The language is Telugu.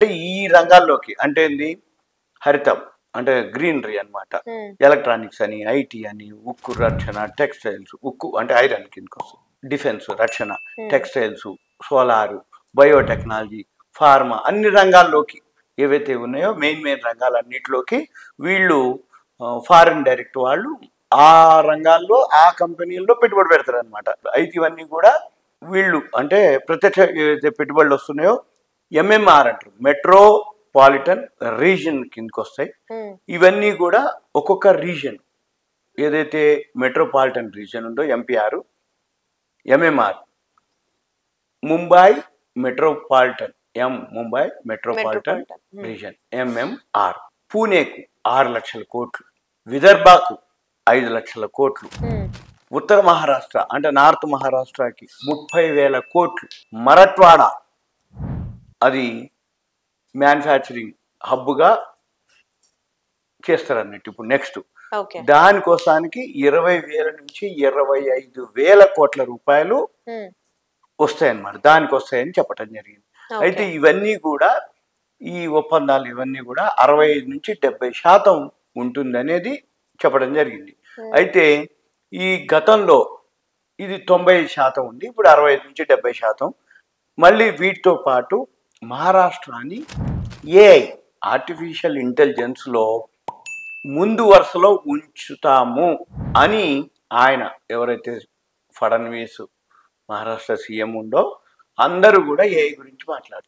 అంటే ఈ రంగాల్లోకి అంటే ఏంది హరితం అంటే గ్రీనరీ అన్నమాట. ఎలక్ట్రానిక్స్ అని, ఐటీ అని, ఉక్కు రక్షణ, టెక్స్టైల్స్, ఉక్కు అంటే ఐరన్ కిందకి వస్తుంది, డిఫెన్స్ రక్షణ, టెక్స్టైల్స్, సోలారు, బయోటెక్నాలజీ, ఫార్మా అన్ని రంగాల్లోకి ఏవైతే ఉన్నాయో మెయిన్ రంగాలన్నిటిలోకి వీళ్ళు ఫారిన్ డైరెక్ట్ వాళ్ళు ఆ రంగాల్లో ఆ కంపెనీల్లో పెట్టుబడి పెడతారు అనమాట. అయితే ఇవన్నీ కూడా వీళ్ళు అంటే ప్రత్యక్ష ఏవైతే పెట్టుబడులు వస్తున్నాయో ఎంఎంఆర్ అంటారు, మెట్రోపాలిటన్ రీజన్ కిందకి వస్తాయి. ఇవన్నీ కూడా ఒక్కొక్క రీజన్ ఏదైతే మెట్రోపాలిటన్ రీజన్ ఉందో MPR, MMR Mumbai metropolitan, Mumbai metropolitan region MMR, పూణేకు 6 లక్షల కోట్లు, విదర్భకు 5 లక్షల కోట్లు, ఉత్తర మహారాష్ట్ర అంటే నార్త్ మహారాష్ట్రకి 30,000 కోట్లు, మరట్వాడా అది మ్యానుఫ్యాక్చరింగ్ హబ్గా చేస్తారన్నట్టు. ఇప్పుడు నెక్స్ట్ దానికోసానికి 20,000 నుంచి 25,000 కోట్ల రూపాయలు వస్తాయన్నమాట. దానికి వస్తాయని చెప్పడం జరిగింది. అయితే ఇవన్నీ కూడా ఈ ఒప్పందాలు ఇవన్నీ కూడా 65 నుంచి 70% ఉంటుంది అనేది చెప్పడం జరిగింది. అయితే ఈ గతంలో ఇది 90% ఉంది, ఇప్పుడు 65 నుంచి 70%. మళ్ళీ వీటితో పాటు మహారాష్ట్రాని ఏఐ ఆర్టిఫిషియల్ ఇంటెలిజెన్స్లో ముందు వరుసలో ఉంచుతాము అని ఆయన ఎవరైతే ఫడ్నవీస్ మహారాష్ట్ర సీఎం ఉండో అందరూ కూడా ఏఐ గురించి మాట్లాడుతారు.